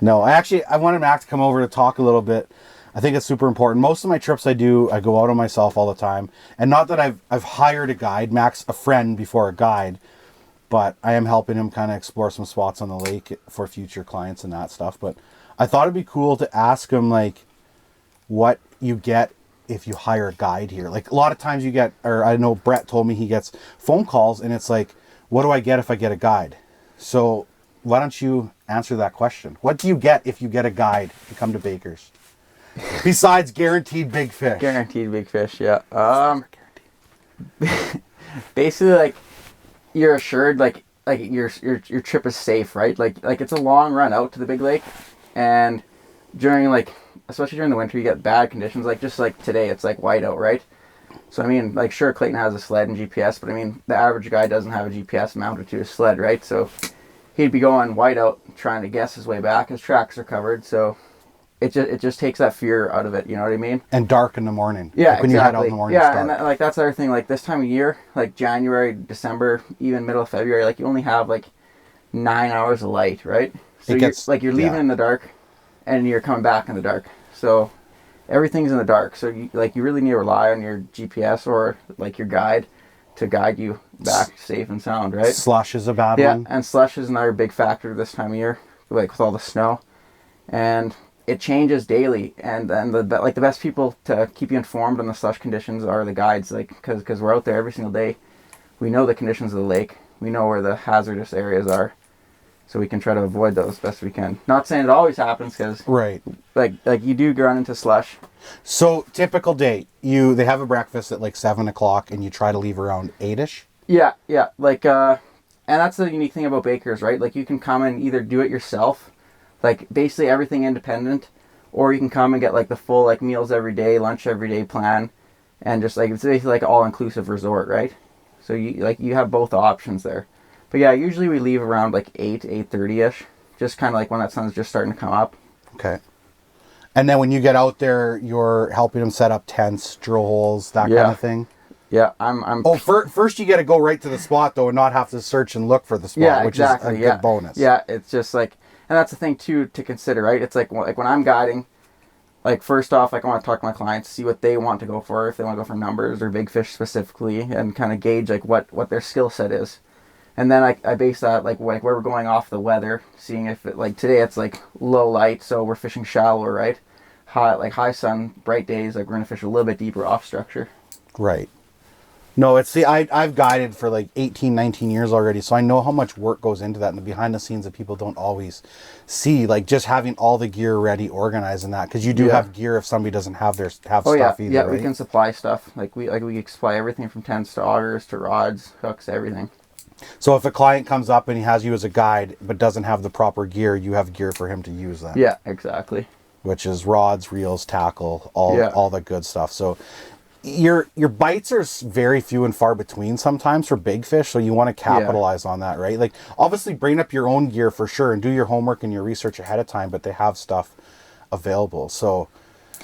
No, I wanted Mac to come over to talk a little bit. I think it's super important. Most of my trips I go out on myself all the time. And not that I've hired a guide. Mac's a friend before a guide. But I am helping him kind of explore some spots on the lake for future clients and that stuff. But I thought it'd be cool to ask him, like, what you get if you hire a guide here. Like, a lot of times you get, or I know Brett told me he gets phone calls and it's like, what do I get if I get a guide? So why don't you answer that question? What do you get if you get a guide to come to Baker's? Besides guaranteed big fish. Guaranteed big fish, yeah. Basically, like, you're assured, like your trip is safe, right? Like it's a long run out to the big lake, and during, like, especially during the winter, you get bad conditions. Like, just like today, it's like white out, right? So I mean, like, sure, Clayton has a sled and GPS, but I mean, the average guy doesn't have a GPS mounted to his sled, right? So he'd be going white out trying to guess his way back. His tracks are covered, so it just takes that fear out of it. You know what I mean? And dark in the morning. Yeah, like when exactly. you head out in the morning. Yeah, and like that's the other thing. Like, this time of year, like January, December, even middle of February, like, you only have like 9 hours of light, right? So you're leaving in the dark, and you're coming back in the dark. So everything's in the dark. So you really need to rely on your GPS or like your guide to guide you back safe and sound, right? Slush is a bad one. Yeah, and slush is another big factor this time of year, like with all the snow, and it changes daily. And the best people to keep you informed on the slush conditions are the guides, like, because we're out there every single day. We know the conditions of the lake. We know where the hazardous areas are, so we can try to avoid those best we can. Not saying it always happens, because right, like you do run into slush. So typical day, they have a breakfast at like 7 o'clock, and you try to leave around 8ish. Yeah, like and that's the unique thing about Baker's, right? Like, you can come and either do it yourself, like basically everything independent, or you can come and get like the full, like, meals every day, lunch every day plan, and just like, it's basically like all inclusive resort, right? So you have both options there. But yeah, usually we leave around like 8:30ish, just kind of like when that sun's just starting to come up. Okay. And then when you get out there, you're helping them set up tents, drill holes, that kind of thing. Yeah, I'm. Oh, first you got to go right to the spot though, and not have to search and look for the spot, which is a good bonus. Yeah, it's just like, and that's the thing too to consider, right? It's like when I'm guiding, like, first off, like, I want to talk to my clients, see what they want to go for, if they want to go for numbers or big fish specifically, and kind of gauge like what their skill set is. And then I base that like where we're going off the weather, seeing if it, like, today it's like low light, so we're fishing shallower, right? High sun, bright days, like, we're gonna fish a little bit deeper off structure. Right. No, I've guided for like 18, 19 years already, so I know how much work goes into that and the behind the scenes that people don't always see, like just having all the gear ready, organized, and that, because you do have gear if somebody doesn't have stuff either. Yeah, right? We can supply stuff. Like we supply everything from tents to augers to rods, hooks, everything. So if a client comes up and he has you as a guide but doesn't have the proper gear, you have gear for him to use then. Yeah, exactly. Which is rods, reels, tackle, all the good stuff. So your bites are very few and far between sometimes for big fish, so you want to capitalize on that, right? Like, obviously bring up your own gear for sure and do your homework and your research ahead of time, but they have stuff available. So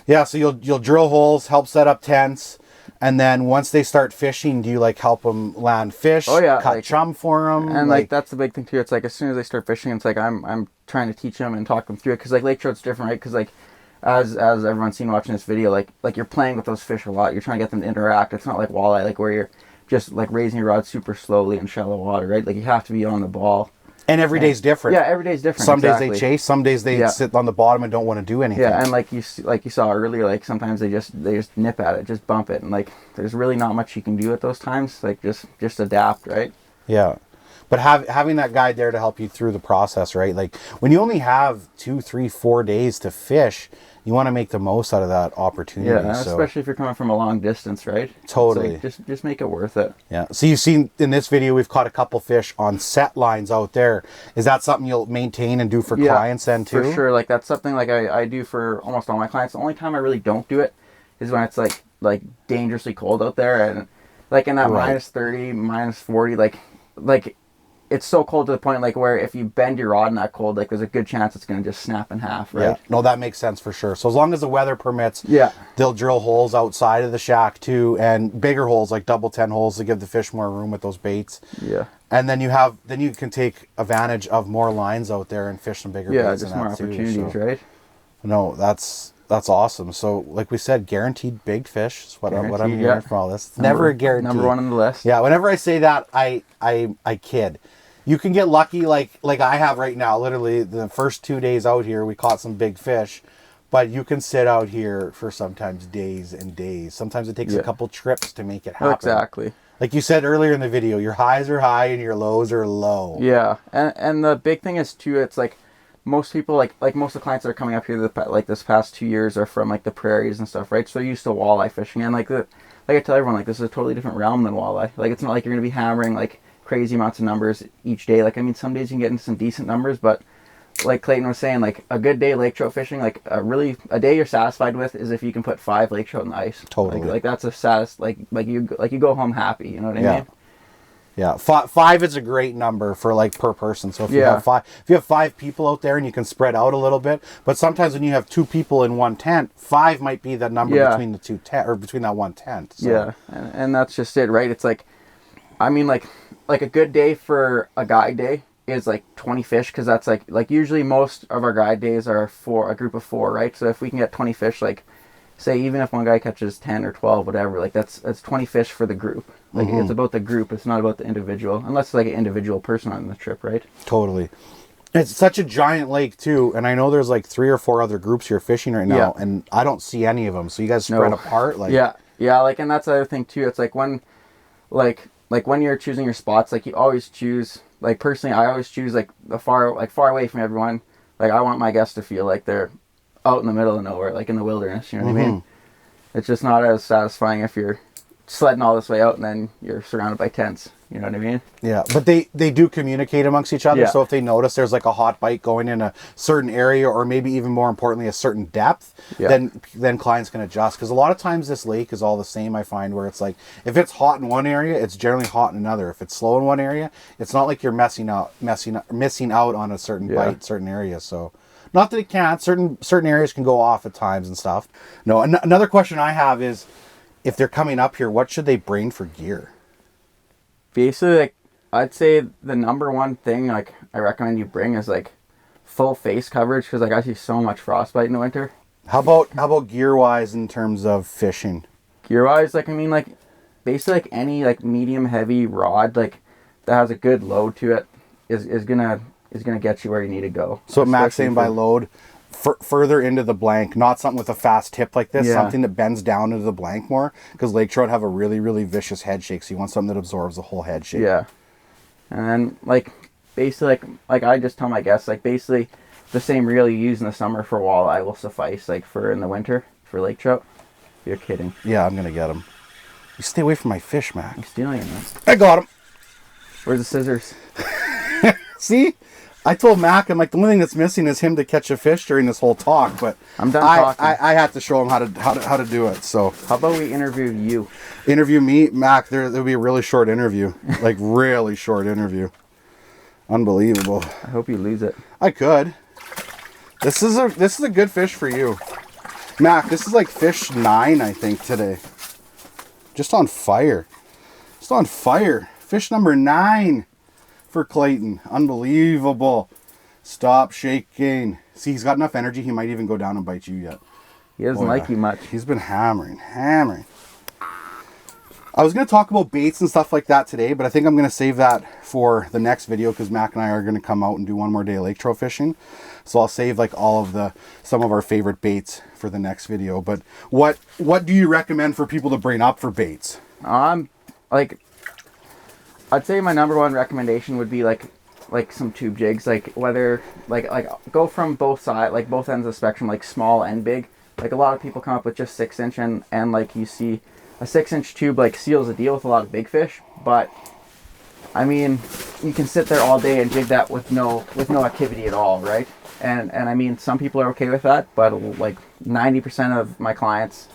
yeah, so you'll drill holes, help set up tents, and then once they start fishing, do you like help them land fish? Cut chum for them? And like that's the big thing too. It's like as soon as they start fishing, it's like I'm trying to teach them and talk them through it, because like lake trout's different, right? Because like as everyone's seen watching this video, like you're playing with those fish a lot. You're trying to get them to interact. It's not like walleye, like where you're just like raising your rod super slowly in shallow water, right? Like you have to be on the ball. And every day's different. Yeah, every day's different. Some days they chase, some days they sit on the bottom and don't want to do anything. Yeah, and like you saw earlier, like sometimes they just nip at it, just bump it, and like there's really not much you can do at those times. Like just adapt, right? Yeah. But having that guide there to help you through the process, right? Like when you only have 2, 3, 4 days to fish, you want to make the most out of that opportunity. Yeah, especially if you're coming from a long distance, right? Totally. Like, just make it worth it. Yeah. So you've seen in this video, we've caught a couple fish on set lines out there. Is that something you'll maintain and do for clients then too? For sure. Like that's something like I do for almost all my clients. The only time I really don't do it is when it's like dangerously cold out there, and like in that minus 30, minus 40, like it's so cold to the point like where if you bend your rod in that cold, like there's a good chance it's going to just snap in half, right? Yeah. No, that makes sense for sure. So as long as the weather permits, they'll drill holes outside of the shack too, and bigger holes like double 10 holes to give the fish more room with those baits. Yeah. And then you can take advantage of more lines out there and fish some bigger baits. Just more opportunities, too, so. right? No, that's awesome. So, like we said, guaranteed big fish is what I'm hearing from all this. It's never a guarantee. Number one on the list. Yeah, whenever I say that, I kid. You can get lucky like I have right now. Literally, the first 2 days out here, we caught some big fish. But you can sit out here for sometimes days and days. Sometimes it takes a couple trips to make it happen. Oh, exactly. Like you said earlier in the video, your highs are high and your lows are low. Yeah, and the big thing is too, it's like most people, like most of the clients that are coming up here like this past 2 years are from like the prairies and stuff, right? So they're used to walleye fishing, and like I tell everyone, like this is a totally different realm than walleye. Like it's not like you're gonna be hammering like crazy amounts of numbers each day. Like I mean, some days you can get into some decent numbers, but like Clayton was saying, like a good day lake trout fishing, like a day you're satisfied with is if you can put 5 lake trout in the ice. Totally. Like that's like you go home happy. You know what I mean? Yeah, five is a great number for like per person. So if you have five people out there and you can spread out a little bit, but sometimes when you have 2 people in one tent, 5 might be the number between the two tent or between that one tent. So. Yeah, and that's just it, right? It's like, I mean, like a good day for a guide day is like 20 fish, because that's like usually most of our guide days are for a group of 4, right? So if we can get 20 fish, like say even if one guy catches 10 or 12, whatever, like that's 20 fish for the group. Like it's about the group, it's not about the individual, unless it's like an individual person on the trip, right? Totally. It's such a giant lake too, and I know there's like 3 or 4 other groups you're fishing right now, and I don't see any of them. So you guys spread apart, like like, and that's the other thing too. It's like when you're choosing your spots, like you always choose. Like personally, I always choose like far away from everyone. Like I want my guests to feel like they're out in the middle of nowhere, like in the wilderness. You know what I mean? It's just not as satisfying if you're sledding all this way out and then you're surrounded by tents. You know what I mean? Yeah, but they do communicate amongst each other. Yeah. So if they notice there's like a hot bite going in a certain area, or maybe even more importantly, a certain depth, then clients can adjust. Because a lot of times this lake is all the same, I find, where it's like, if it's hot in one area, it's generally hot in another. If it's slow in one area, it's not like you're missing out on a certain bite, certain area. So not that it can't. Certain areas can go off at times and stuff. No, another question I have is, if they're coming up here, what should they bring for gear? Basically, like, I'd say the number one thing like I recommend you bring is like full face coverage, because like I see so much frostbite in the winter. How about gear wise in terms of fishing? Gear wise, like I mean, like basically like any like medium heavy rod like that has a good load to it is gonna get you where you need to go. So Mac's saying by load, further into the blank, not something with a fast tip like this, something that bends down into the blank more, because lake trout have a really, really vicious head shake, so you want something that absorbs the whole head shake. Yeah. And then like basically like I just tell my guests, like basically the same reel you use in the summer for walleye will suffice like for in the winter for lake trout. You're kidding. Yeah, I'm gonna get them. You stay away from my fish, Mac. I'm stealing them, man. I got him. Where's the scissors? See? I told Mac, I'm like, the only thing that's missing is him to catch a fish during this whole talk, but I'm done talking. I had to show him how to do it. So how about we interview you? Interview me, Mac? There'll be a really short interview, like really short interview. Unbelievable. I hope you lose it. I could. This is a good fish for you, Mac. This is like fish 9, I think, today. Just on fire. Fish number 9. For Clayton. Unbelievable. Stop shaking. See, he's got enough energy, he might even go down and bite you yet. He doesn't like you much. He's been hammering. I was going to talk about baits and stuff like that today, but I think I'm going to save that for the next video, because Mac and I are going to come out and do one more day of lake trout fishing. So I'll save like some of our favorite baits for the next video. But what do you recommend for people to bring up for baits? I'd say my number one recommendation would be like some tube jigs, like whether like go from both sides, like both ends of the spectrum, like small and big. Like a lot of people come up with just 6-inch, and like you see a 6-inch tube like seals the deal with a lot of big fish. But I mean, you can sit there all day and jig that with no activity at all, right? And I mean, some people are okay with that, but like 90% of my clients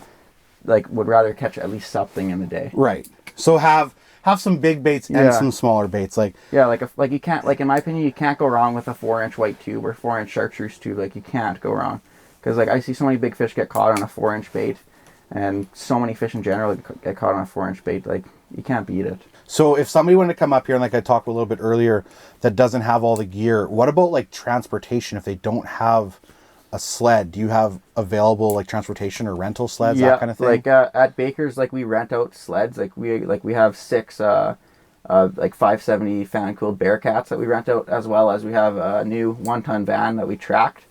like would rather catch at least something in the day. Right. So have some big baits and some smaller baits, like you can't, like in my opinion, you can't go wrong with a 4-inch white tube or 4-inch chartreuse tube. Like you can't go wrong, because like I see so many big fish get caught on a 4-inch bait, And so many fish in general get caught on a 4-inch bait. Like, you can't beat it. So if somebody wanted to come up here, and like I talked a little bit earlier, that doesn't have all the gear, what about like transportation if they don't have a sled? Do you have available like transportation or rental sleds, that kind of thing? Like at Baker's, like we rent out sleds. Like we have 6 like 570 fan cooled Bearcats that we rent out, as well as we have a new 1-ton van that we tracked.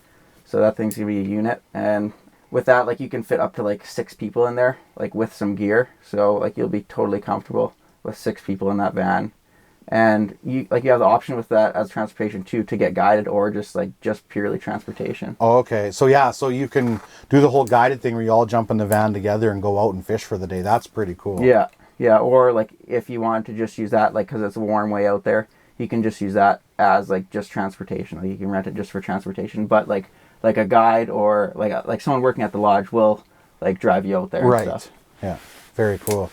So that thing's gonna be a unit, and with that, like you can fit up to like 6 people in there, like with some gear. So like you'll be totally comfortable with 6 people in that van. And you have the option with that as transportation too, to get guided or just purely transportation. Oh, okay. So yeah, so you can do the whole guided thing where you all jump in the van together and go out and fish for the day. That's pretty cool. Yeah. Or like if you wanted to just use that, like because it's a warm way out there, you can just use that as like just transportation. Like you can rent it just for transportation. But like a guide or like someone working at the lodge will like drive you out there. Right. And stuff. Yeah. Very cool.